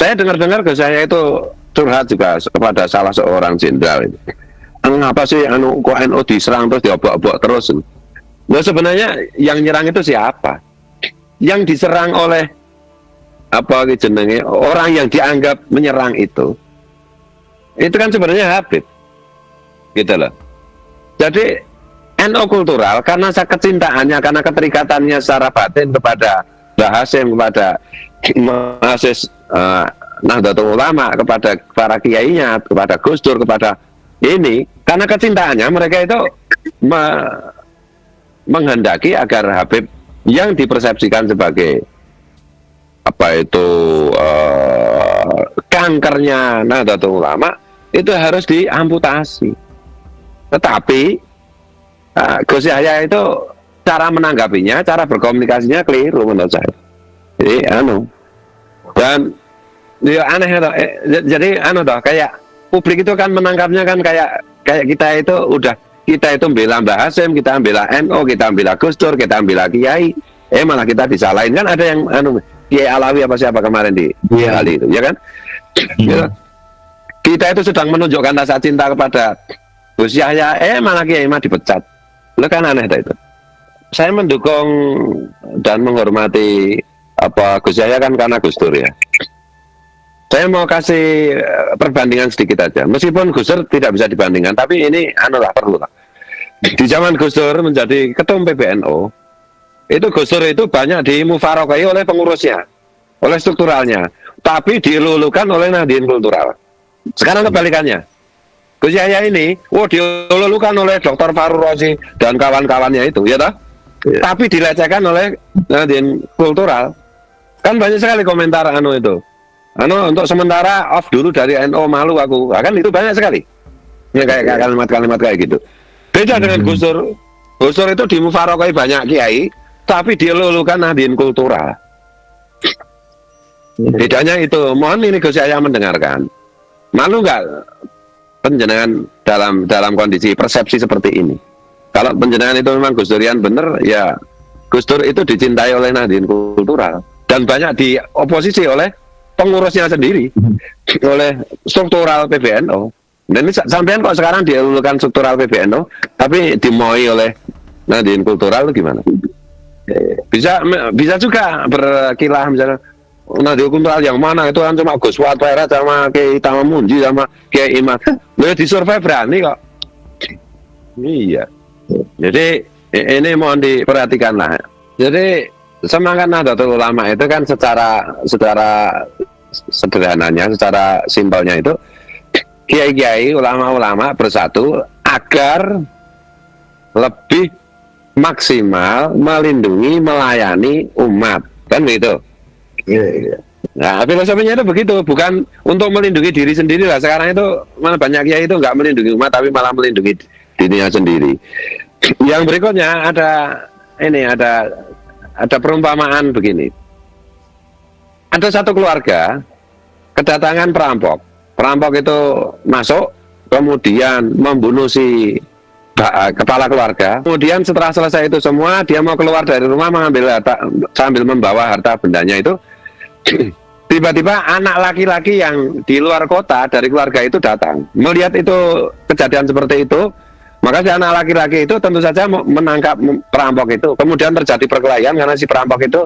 Saya dengar-dengar ke saya itu curhat juga kepada salah seorang jenderal itu. Apa sih kok NU diserang terus diobok-obok terus? Nah, sebenarnya yang nyerang itu siapa? Yang diserang oleh jenenge orang yang dianggap menyerang itu kan sebenarnya Habib, gitu loh. Jadi NU kultural karena kecintaannya, karena keterikatannya secara batin kepada Mbah Hasyim, kepada Nahdlatul Ulama, kepada para kiainya, kepada Gus Dur, kepada ini, karena kecintaannya mereka itu menghendaki agar Habib yang dipersepsikan sebagai kankernya Nahdlatul Ulama itu harus diamputasi. Tetapi Gus Yahya itu cara menanggapinya, cara berkomunikasinya keliru menurut saya. Jadi dan ya aneh toh. Jadi toh, kayak publik itu kan menangkapnya kan kayak kita itu membela Mbah Hasyim, kita membela NU, kita membela Gus Dur, kita membela Kiai, malah kita disalahin. Kan ada yang Kiai Alawi apa siapa kemarin di Bali itu, ya kan? Ya. Kita itu sedang menunjukkan rasa cinta kepada Gus Yahya, malah Kiai mah dipecat. Lo kan aneh itu. Saya mendukung dan menghormati Gus Yahya kan karena Gus Dur ya. Saya mau kasih perbandingan sedikit aja. Meskipun Gus Dur tidak bisa dibandingkan, tapi ini perlu lah. Di zaman Gus Dur menjadi ketum PBNU, itu Gus Dur itu banyak dimufarokai oleh pengurusnya, oleh strukturalnya, tapi dilulukan oleh Nahdien Kultural. Sekarang kebalikannya. Gus Yahya ini, dilulukan oleh Dr. Farur Rozi dan kawan-kawannya itu, ya toh? Ya. Tapi dilecehkan oleh Nahdien Kultural. Kan banyak sekali komentar itu. Untuk sementara off dulu dari NU, malu aku. Kan itu banyak sekali. Ya, kayak kalimat-kalimat kayak gitu. Beda dengan Gus Dur. Gus Dur itu dimufarokai banyak kiai, tapi dilulukan Nahdien Kultural. Bedanya itu. Mohon ini Gus Yahya mendengarkan. Malu nggak penjenengan dalam kondisi persepsi seperti ini? Kalau penjenengan itu memang Gus Durian bener, ya Gus Dur itu dicintai oleh Nahdien Kultural dan banyak dioposisi oleh pengurusnya sendiri, oleh struktural PBNU. Dan ini sampean kok sekarang dilulukan struktural PBNU, tapi dimoi oleh Nahdien Kultural itu gimana? Bisa juga berkilah misalnya Nahdien Kultural yang mana itu kan cuma Gus Watwera sama Kiai Tamamunji sama Kiai Imam. Lo disurvei berani kok. Iya. Jadi ini mohon diperhatikan lah. Jadi semangat Nahdlatul Ulama itu kan secara sederhananya, secara simpelnya itu kiai-kiai, ulama-ulama bersatu agar lebih maksimal melindungi, melayani umat, kan begitu. Nah, filosofinya itu begitu, bukan untuk melindungi diri sendiri lah. Sekarang itu malah banyak kiai itu nggak melindungi umat, tapi malah melindungi dirinya sendiri. Yang berikutnya ada perumpamaan begini. Ada satu keluarga kedatangan perampok. Perampok itu masuk, kemudian membunuh si kepala keluarga. Kemudian setelah selesai itu semua, dia mau keluar dari rumah mengambil harta, sambil membawa harta bendanya itu. Tiba-tiba anak laki-laki yang di luar kota dari keluarga itu datang. Melihat itu kejadian seperti itu, maka si anak laki-laki itu tentu saja menangkap perampok itu. Kemudian terjadi perkelahian karena si perampok itu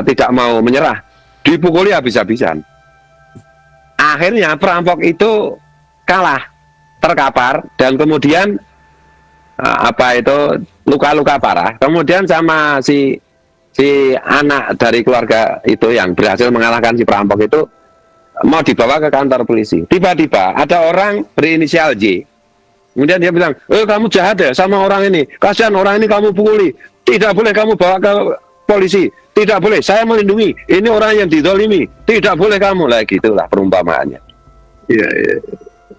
tidak mau menyerah. Dipukuli habis-habisan. Akhirnya perampok itu kalah, terkapar, dan kemudian luka-luka parah. Kemudian sama si anak dari keluarga itu yang berhasil mengalahkan si perampok itu mau dibawa ke kantor polisi. Tiba-tiba ada orang berinisial J. Kemudian dia bilang, kamu jahat ya sama orang ini. Kasihan orang ini kamu pukuli. Tidak boleh kamu bawa ke polisi. Tidak boleh, saya melindungi. Ini orang yang dizalimi. Tidak boleh kamu. Lah gitulah perumpamaannya. Iya.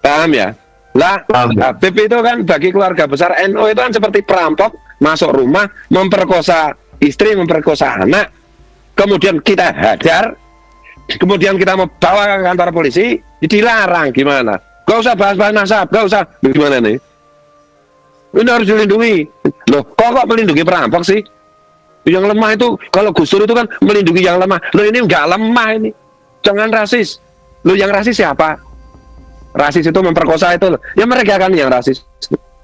Paham ya? Lah, Habib itu kan bagi keluarga besar NU itu kan seperti perampok masuk rumah, memperkosa istri, memperkosa anak, kemudian kita hajar, kemudian kita mau bawa ke kantor polisi, dilarang gimana? Gak usah bahas-bahas nasab, gak usah. Gimana nih? Ini harus dilindungi. Loh, kok melindungi perampok sih? Yang lemah itu, kalau Gus Dur itu kan melindungi yang lemah. Loh ini nggak lemah ini. jangan rasis. Lu yang rasis siapa? Rasis itu memperkosa itu loh. Ya mereka kan yang rasis.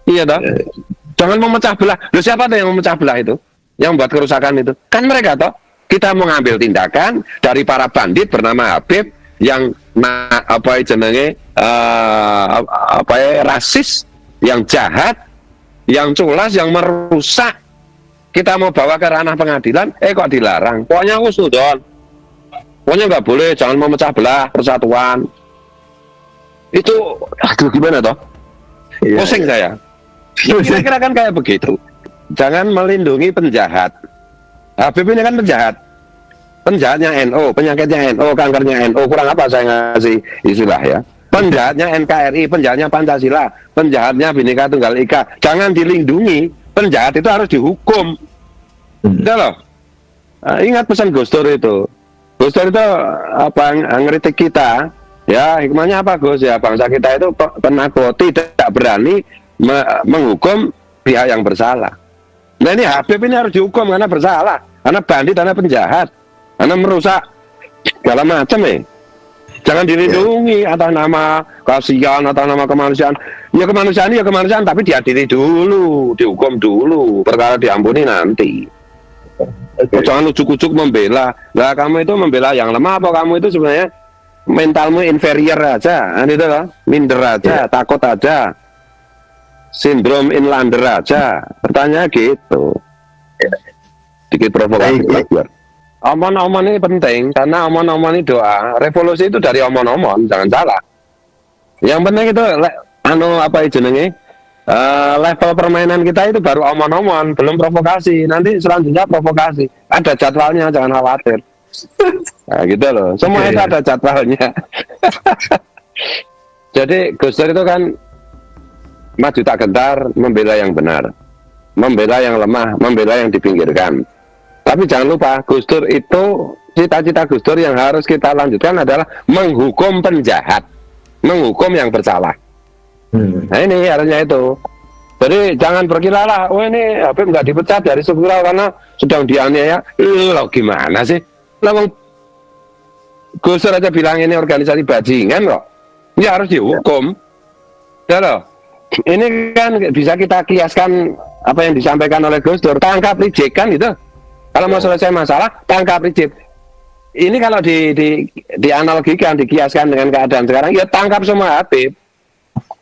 Iya toh? Jangan memecah belah. Lu siapa tuh yang memecah belah itu? Yang membuat kerusakan itu? Kan mereka toh. Kita mau ngambil tindakan dari para bandit bernama Habib yang rasis, yang jahat, yang culas, yang merusak. Kita mau bawa ke ranah pengadilan, kok dilarang? Pokoknya usudon. Pokoknya nggak boleh, jangan memecah belah persatuan. Itu, aduh gimana toh? Pusing saya. Kira-kira kan kayak begitu. Jangan melindungi penjahat. Habib ini kan penjahat. Penjahatnya NO, penyakitnya NO, kankernya NO, kurang apa saya ngasih istilah ya. Penjahatnya NKRI, penjahatnya Pancasila, penjahatnya Bhinneka Tunggal Ika. Jangan dilindungi, penjahat itu harus dihukum. Udah loh. Nah, ingat pesan Gus Dur itu. Gus Dur itu ngeritik kita, ya hikmahnya apa Gus? Ya bangsa kita itu penakut, tidak berani menghukum pihak yang bersalah. Nah ini Habib ini harus dihukum karena bersalah, karena bandit, karena penjahat, karena merusak segala macam Jangan dilindungi atas nama kasihan, atas nama kemanusiaan. Ya kemanusiaan, tapi diadili dulu, dihukum dulu, perkara diampuni nanti. Jangan ujuk-ujuk membela. Lah kamu itu membela yang lemah apa kamu itu sebenarnya mentalmu inferior aja, itu loh, minder aja, takut aja. Sindrom inlander aja, pertanyaan gitu. Dikit provokasi buat. Omon-omon ini penting karena omon-omon ini doa. Revolusi itu dari omon-omon, jangan salah. Yang penting itu level permainan kita itu baru omon-omon, belum provokasi. Nanti selanjutnya provokasi. Ada jadwalnya, jangan khawatir. Nah gitu loh. Semua itu ada jadwalnya. Jadi Gus Dur itu kan maju tak gentar, membela yang benar, membela yang lemah, membela yang dipinggirkan. Tapi jangan lupa, Gus Dur itu, cita-cita Gus Dur yang harus kita lanjutkan adalah menghukum penjahat, menghukum yang bersalah. Nah ini harusnya itu. Jadi jangan berkira lah, ini Habib nggak dipecat dari Syukurau karena sedang dianiaya. Loh gimana sih? Lah Gus Dur aja bilang ini organisasi bajingan kok. Ya harus dihukum. Ya loh. Ini kan bisa kita kiaskan apa yang disampaikan oleh Gus Dur, tangkap reject kan itu. Kalau mau selesai masalah, tangkap reject. Ini kalau dianalogikan, dikiaskan dengan keadaan sekarang, ya tangkap semua Habib.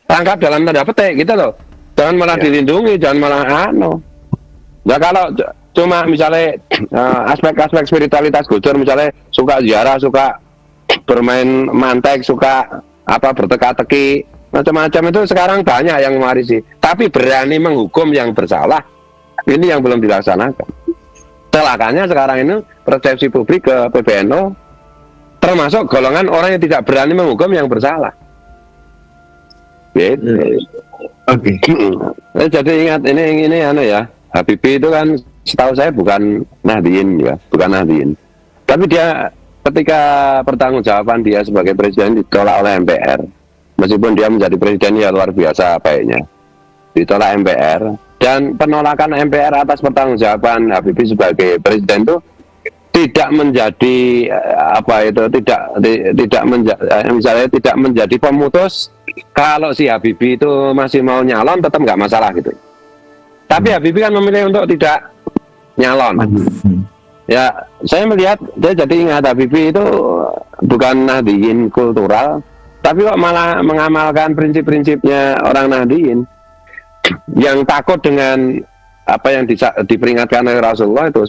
Tangkap dalam tanda petik gitu loh. Jangan malah dilindungi, jangan malah Nah kalau cuma misalnya aspek-aspek spiritualitas Gus Dur, misalnya suka ziarah, suka bermain mantek, suka berteka-teki, macam-macam itu sekarang banyak yang mewarisi. Tapi berani menghukum yang bersalah, ini yang belum dilaksanakan. Celakanya sekarang ini persepsi publik ke PBNU termasuk golongan orang yang tidak berani menghukum yang bersalah. Gitu. Oke. Jadi ingat ini ya, Habibie itu kan setahu saya bukan Nahdien ya, bukan Nahdien. Tapi dia ketika pertanggungjawaban dia sebagai presiden ditolak oleh MPR. Meskipun dia menjadi presiden ya luar biasa baiknya. Ditolak MPR. Dan penolakan MPR atas pertanggungjawaban Habibie sebagai presiden itu tidak menjadi tidak menjadi pemutus kalau si Habibie itu masih mau nyalon tetap nggak masalah gitu. Tapi Habibie kan memilih untuk tidak nyalon. Ya saya melihat dia jadi ingat Habibie itu bukan Nahdien kultural, tapi kok malah mengamalkan prinsip-prinsipnya orang Nahdien. Yang takut dengan apa yang diperingatkan oleh Rasulullah itu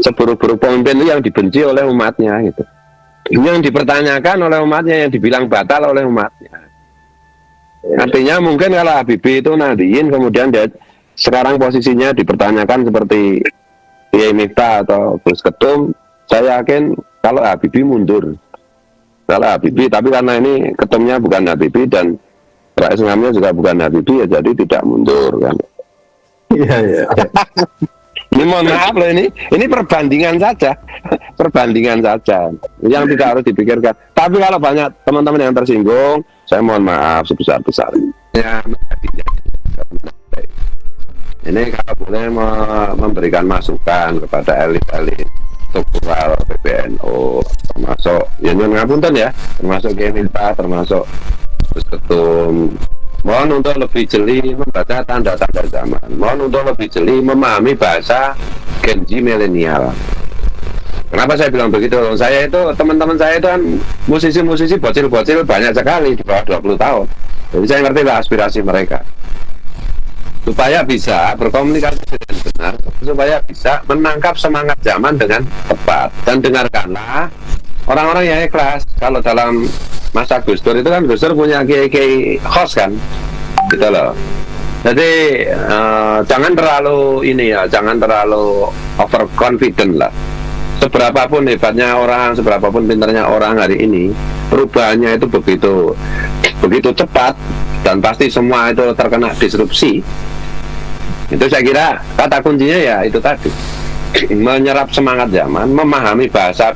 seburuk-buruk pemimpin itu yang dibenci oleh umatnya gitu. Yang dipertanyakan oleh umatnya, yang dibilang batal oleh umatnya. Artinya mungkin kalau Habibie itu Nahdien kemudian dia sekarang posisinya dipertanyakan seperti Kiai Miftah atau Gus Ketum, saya yakin kalau Habibie mundur. Kalau Habibie, tapi karena ini ketumnya bukan Habibie dan Rais Ngamnya juga bukan Habibie, ya jadi tidak mundur kan. Iya. Ini mohon maaf loh, ini perbandingan saja, perbandingan saja yang tidak harus dipikirkan. Tapi kalau banyak teman-teman yang tersinggung, saya mohon maaf sebesar-besarnya. Ini kalau boleh memberikan masukan kepada elit-elit struktural PBNU, termasuk ya nyuwun ngapunten ya, termasuk Genita, termasuk Ketum. Mohon untuk lebih jeli membaca tanda-tanda zaman. Mohon untuk lebih jeli memahami bahasa Gen Z milenial. Kenapa saya bilang begitu? Saya itu, teman-teman saya itu kan musisi-musisi bocil-bocil banyak sekali di bawah 20 tahun. Jadi saya ngerti lah aspirasi mereka. Supaya bisa berkomunikasi dengan benar, supaya bisa menangkap semangat zaman dengan tepat. Dan dengarkanlah orang-orang yang ikhlas. Kalau dalam masa Gus Dur itu kan Gus Dur punya kiai-kiai host kan, gitu loh. Jadi jangan terlalu ini ya, jangan terlalu overconfident lah. Seberapapun hebatnya orang, seberapapun pintarnya orang hari ini, perubahannya itu begitu cepat dan pasti semua itu terkena disrupsi. Itu saya kira kata kuncinya ya itu tadi, menyerap semangat zaman, memahami bahasa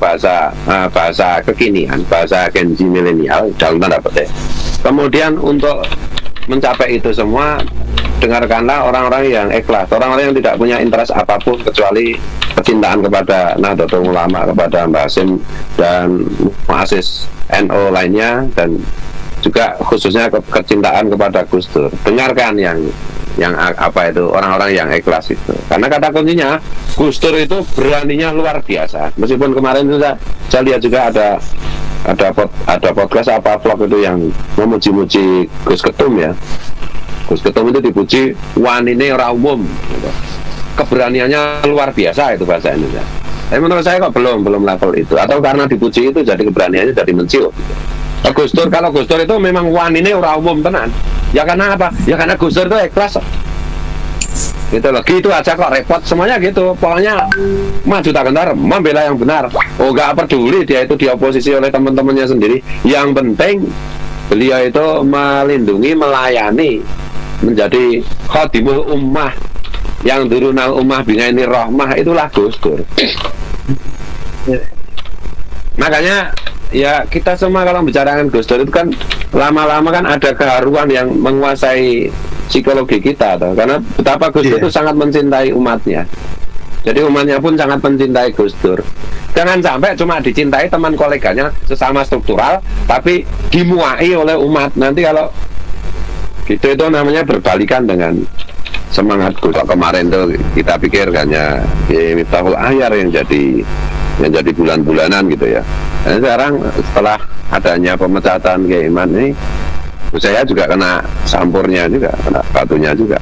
kekinian, bahasa Gen Z milenial dalam tanda petik. Kemudian untuk mencapai itu semua, dengarkanlah orang-orang yang ikhlas, orang-orang yang tidak punya interest apapun kecuali kecintaan kepada Nahdlatul Ulama, kepada Mbah Hasim dan muassis NU lainnya, dan juga khususnya kecintaan kepada Gus Dur. Dengarkan yang apa itu, orang-orang yang ikhlas itu. Karena kata kuncinya Gus Dur itu beraninya luar biasa. Meskipun kemarin itu saya lihat juga ada podcast apa vlog itu yang memuji-muji Gus Ketum ya. Gus Ketum itu dipuji wanine ora umum gitu. Keberaniannya luar biasa itu bahasa Indonesia. Tapi menurut saya kok belum level itu, atau karena dipuji itu jadi keberaniannya jadi menciut gitu. Gus Dur, kalau Gus Dur itu memang wanine ora umum tenan. Ya karena apa? Ya karena Gus Dur itu ikhlas. Gitu loh, gitu aja kok repot semuanya gitu. Pokoknya maju tak gentar, membela yang benar. Oh, gak peduli dia itu dioposisi oleh teman-temannya sendiri. Yang penting beliau itu melindungi, melayani, menjadi khadimul ummah, yang durunal ummah binaini rahmah, itulah Gus Dur. Makanya ya kita semua kalau bicarakan Gus Dur itu kan lama-lama kan ada keharuan yang menguasai psikologi kita toh. Karena betapa Gus Dur itu sangat mencintai umatnya. Jadi umatnya pun sangat mencintai Gus Dur. Jangan sampai cuma dicintai teman koleganya sesama struktural, tapi dimuai oleh umat. Nanti kalau gitu itu namanya berbalikan dengan semangat Gus. Kemarin tuh kita pikir hanya Miftahul Ahyar yang jadi bulan-bulanan gitu ya. Dan sekarang setelah adanya pemecatan Kiai Iman ini, saya juga kena sampurnya juga, kena batunya juga.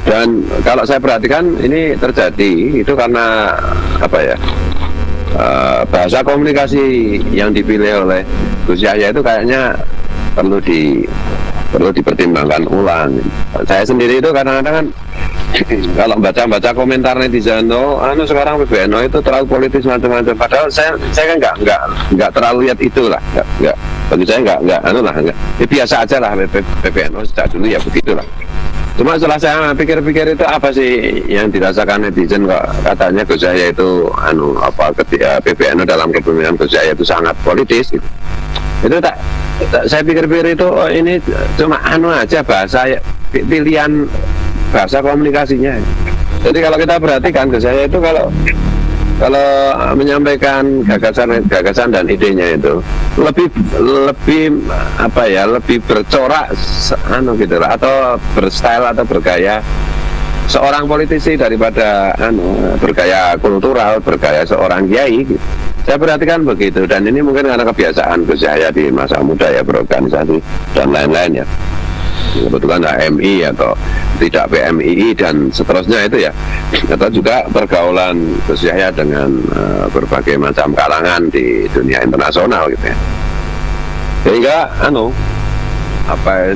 Dan kalau saya perhatikan ini terjadi itu karena apa ya, bahasa komunikasi yang dipilih oleh Gus Yahya itu kayaknya perlu dipertimbangkan ulang. Saya sendiri itu kadang-kadang kan kalau baca komentar netizen, sekarang PBNU itu terlalu politis macam-macam. Padahal saya kan nggak terlalu lihat itulah, nggak bagi saya nggak. Ya, biasa aja lah PBNU sejak dulu ya begitulah. Cuma setelah saya pikir-pikir itu apa sih yang dirasakan netizen kok katanya Gus Yahya itu ketika PBNU dalam kepemimpinan Gus Yahya itu sangat politis gitu. Itu saya pikir-pikir itu ini cuma aja bahasa pilihan bahasa komunikasinya. Jadi kalau kita perhatikan Gus Yahya itu kalau menyampaikan gagasan dan idenya itu lebih bercorak gitu lah, atau berstyle atau bergaya seorang politisi daripada bergaya kultural, bergaya seorang kiai gitu. Saya perhatikan begitu, dan ini mungkin karena kebiasaan Gus Yahya di masa muda ya berorganisasi dan lain-lain ya. Kebetulan HMI atau tidak PMII dan seterusnya itu ya, atau juga pergaulan Gus Yahya dengan berbagai macam kalangan di dunia internasional gitu ya. Sehingga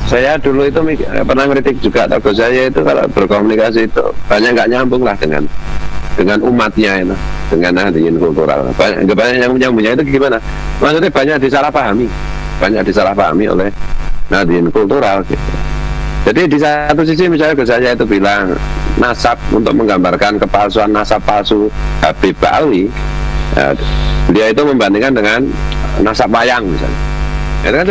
saya dulu itu pernah kritik juga atau Gus Yahya itu kalau berkomunikasi itu banyak nggak nyambung lah dengan umatnya itu, dengan Nahdlatul kultural. Banyak yang punya itu gimana? Maksudnya banyak disalahpahami oleh Nahdlatul kultural gitu. Jadi di satu sisi misalnya Gus Yahya itu bilang nasab untuk menggambarkan kepalsuan nasab palsu Habib Ba'alwi, ya, dia itu membandingkan dengan nasab wayang misalnya. Itu kan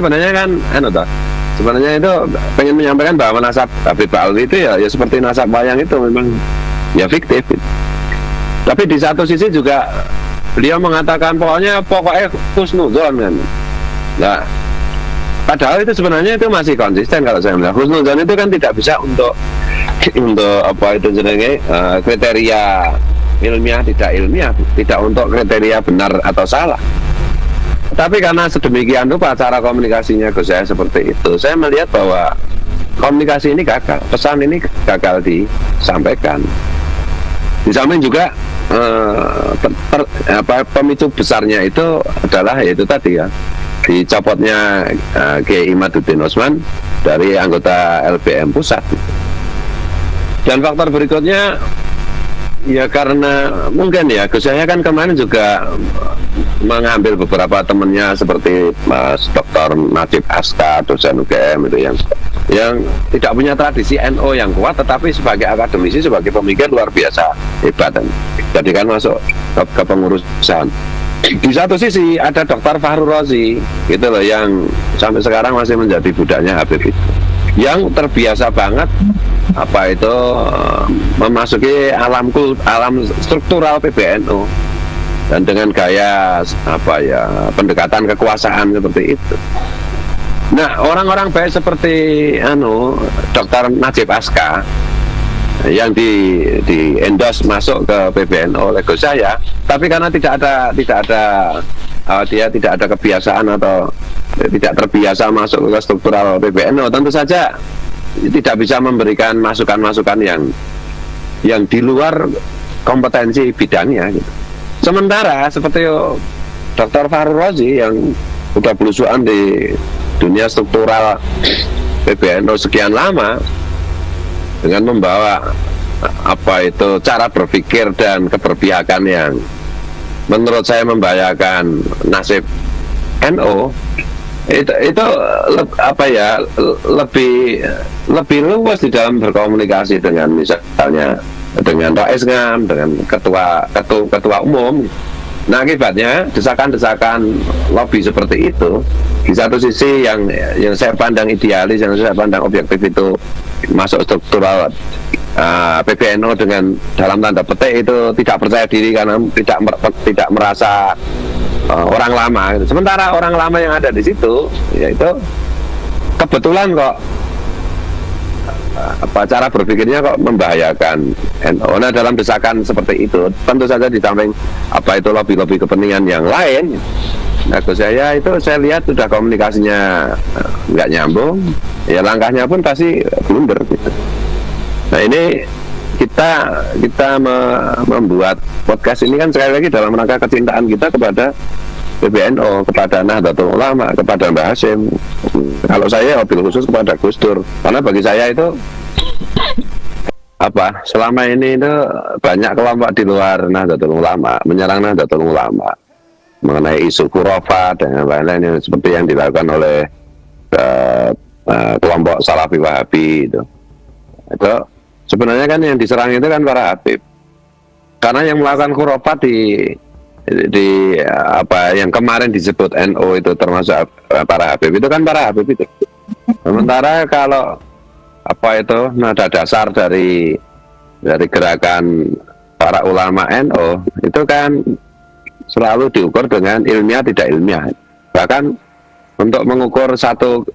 sebenarnya itu pengen menyampaikan bahwa nasab Habib Ba'alwi itu ya seperti nasab wayang itu memang ya fiktif gitu. Tapi di satu sisi juga beliau mengatakan pokoknya husnuzon kan. Nah, padahal itu sebenarnya itu masih konsisten kalau saya bilang. Husnuzon itu kan tidak bisa untuk apa itu jenenge kriteria ilmiah, tidak untuk kriteria benar atau salah. Tapi karena sedemikian rupa cara komunikasinya ke saya seperti itu, saya melihat bahwa komunikasi ini gagal, pesan ini gagal disampaikan. Di samping juga pemicu besarnya itu adalah yaitu tadi ya, dicopotnya Kiai Imaduddin Utsman dari anggota LBM Pusat. Dan faktor berikutnya ya karena mungkin ya Gus Yahya kan kemarin juga mengambil beberapa temannya seperti Mas Dr. Najib Aska, dosen UGM itu yang tidak punya tradisi NO yang kuat, tetapi sebagai akademisi, sebagai pemikir luar biasa hebat dan jadikan masuk ke pengurusan. Di satu sisi ada Dr. Fahru Rozi gitu loh, yang sampai sekarang masih menjadi budaknya Habib itu, yang terbiasa banget apa itu memasuki alam struktural PBNU dan dengan gaya apa ya pendekatan kekuasaan seperti itu. Nah, orang-orang baik seperti Dr. Najib Aska yang di endorse masuk ke PBNU oleh Gus Yahya, tapi karena dia tidak ada kebiasaan atau tidak terbiasa masuk ke struktural PBNU, tentu saja tidak bisa memberikan masukan-masukan yang di luar kompetensi bidangnya gitu. Sementara seperti Dr. Fahru Rozi yang udah belusukan di dunia struktural PBNU sekian lama dengan membawa apa itu cara berpikir dan keberpihakan yang menurut saya membahayakan nasib NU, itu apa ya lebih luas di dalam berkomunikasi dengan misalnya dengan Rais Ngam, dengan ketua umum. Nah, akibatnya desakan-desakan lobby seperti itu di satu sisi yang saya pandang idealis, yang saya pandang objektif itu masuk struktural PBNU dengan dalam tanda petik itu tidak percaya diri karena tidak merasa orang lama gitu. Sementara orang lama yang ada di situ yaitu kebetulan kok cara berpikirnya kok membahayakan NU. Nah, dalam desakan seperti itu tentu saja di samping apa itu lobby-lobby kepentingan yang lain, nah Gus Yahya itu saya lihat sudah komunikasinya nggak nyambung, ya langkahnya pun pasti blunder gitu. Nah, ini kita membuat podcast ini kan sekali lagi dalam rangka kecintaan kita kepada PBNU, kepada Nahdlatul Ulama, kepada Mbah Hasyim. Kalau saya wabil khusus kepada Gus Dur, karena bagi saya itu selama ini itu banyak kelompok di luar Nahdlatul Ulama menyerang Nahdlatul Ulama mengenai isu khurafat dan lain-lain yang seperti yang dilakukan oleh kelompok Salafi Wahabi itu sebenarnya kan yang diserang itu kan para Habib, karena yang melakukan khurafat di yang kemarin disebut NU itu termasuk para Habib itu kan para Habib itu. Sementara kalau nada dasar dari gerakan para ulama NU itu kan selalu diukur dengan ilmiah tidak ilmiah. Bahkan untuk mengukur satu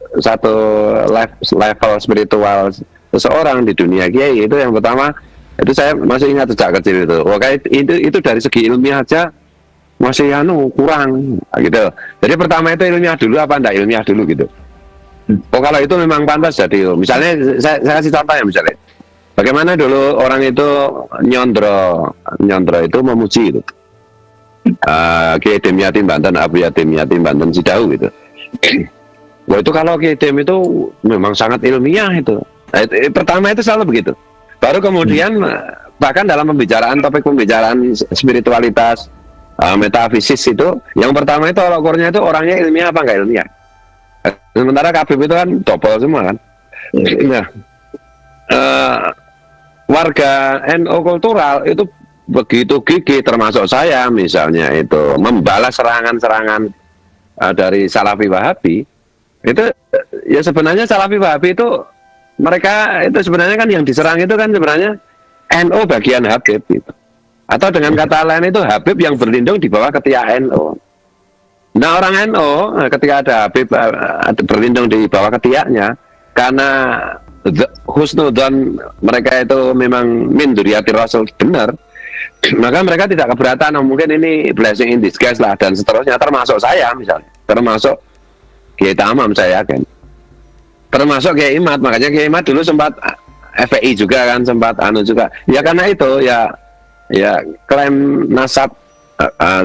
level spiritual seseorang di dunia kiai itu yang pertama itu saya masih ingat sejak kecil itu. Itu dari segi ilmiah aja masih kurang gitu. Jadi pertama itu ilmiah dulu apa enggak ilmiah dulu gitu. Kalau itu memang pantas jadi misalnya saya kasih contoh ya, misalnya bagaimana dulu orang itu nyondro itu memuji itu Kiai Dem Yatim Banten, Abu Yatim Banten Cidahu gitu. Wah, itu kalau Kiai Dem itu memang sangat ilmiah itu. Nah, pertama itu selalu begitu. Baru kemudian bahkan dalam topik pembicaraan spiritualitas metafisis itu yang pertama itu ukurnya itu orangnya ilmiah apa enggak ilmiah. Sementara Habib itu kan double semua kan. Nah, warga NU kultural itu begitu gigih, termasuk saya misalnya itu membalas serangan-serangan dari Salafi Wahabi itu ya sebenarnya Salafi Wahabi itu mereka itu sebenarnya kan yang diserang itu kan sebenarnya NU bagian Habib gitu. Atau dengan kata lain itu Habib yang berlindung di bawah ketiak NU. Nah orang NU ketika ada Habib berlindung di bawah ketiaknya, karena husnudzon mereka itu memang min dzurriyyati Rasul benar, maka mereka tidak keberatan. Mungkin ini blessing in disguise lah dan seterusnya, termasuk saya misalnya, termasuk Kiai Tamam saya yakin, termasuk Kiai Imad. Makanya Kiai Imad dulu sempat FPI juga kan, sempat anu juga ya, karena itu ya klaim nasab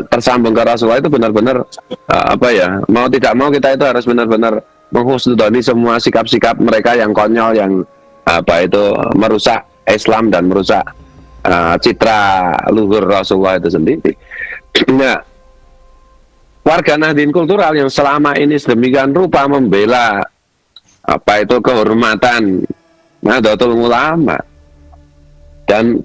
tersambung ke Rasulullah itu benar-benar apa ya, mau tidak mau kita itu harus benar-benar menghusnudoni semua sikap-sikap mereka yang konyol, yang apa itu merusak Islam dan merusak citra luhur Rasulullah itu sendiri. Nah, warga Nahdien Kultural yang selama ini sedemikian rupa membela apa itu kehormatan Nahdlatul Ulama, dan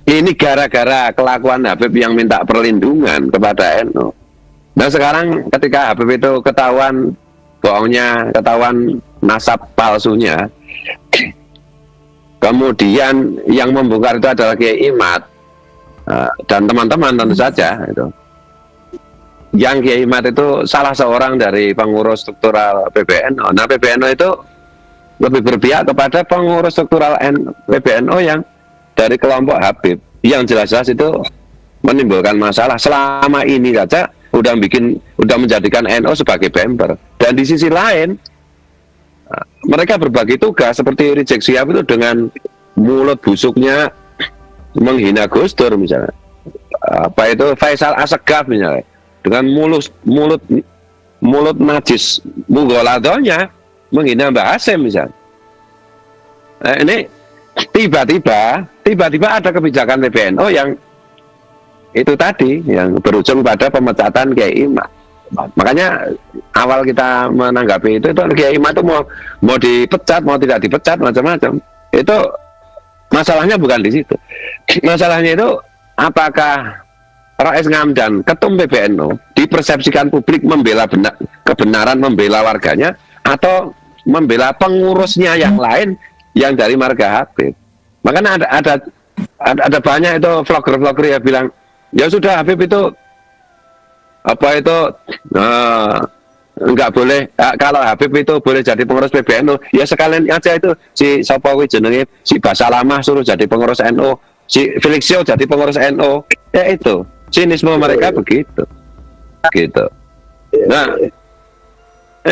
ini gara-gara kelakuan Habib yang minta perlindungan kepada NU. Nah sekarang ketika Habib itu ketahuan bohongnya, ketahuan nasab palsunya, kemudian yang membongkar itu adalah Kiai Imad dan teman-teman tentu saja itu. Yang Kiai Imad itu salah seorang dari pengurus struktural PBNU. Nah PBNU itu lebih berpihak kepada pengurus struktural PBNU yang dari kelompok Habib, yang jelas-jelas itu menimbulkan masalah selama ini saja, udah menjadikan NU sebagai bemper. Dan di sisi lain mereka berbagi tugas seperti Rizik Syihab itu dengan mulut busuknya menghina Gus Dur misalnya, apa itu Faisal Assegaf misalnya, dengan mulut najis mugholadhonya menghina Mbah Hasyim misalnya. Ini tiba-tiba ada kebijakan PBNU yang itu tadi yang berujung pada pemecatan Kiai Imad. Makanya awal kita menanggapi itu Kiai Imad itu mau dipecat, mau tidak dipecat, macam-macam. Itu masalahnya bukan di situ. Masalahnya itu apakah Rais Ngamdan, ketum PBNU, dipersepsikan publik membela kebenaran, membela warganya, atau membela pengurusnya yang lain yang dari marga Habib. Makanya ada banyak itu vlogger-vlogger yang bilang, ya sudah Habib itu apa itu enggak boleh, kalau Habib itu boleh jadi pengurus PBNU, ya sekalian aja itu si Sopowi jenenge si Basalamah suruh jadi pengurus NU, si Felixio jadi pengurus NU. Ya itu sinisme mereka begitu gitu. Nah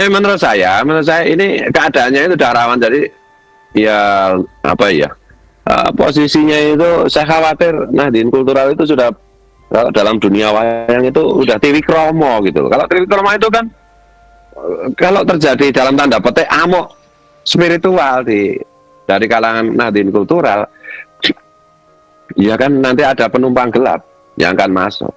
menurut saya ini keadaannya itu udah rawan. Jadi ya apa ya, posisinya itu saya khawatir Nahdien Kultural itu sudah, kalau dalam dunia wayang itu udah triwikromo gitu. Kalau triwikromo itu kan kalau terjadi dalam tanda petik amok spiritual dari kalangan Nahdien Kultural, ya kan nanti ada penumpang gelap yang akan masuk.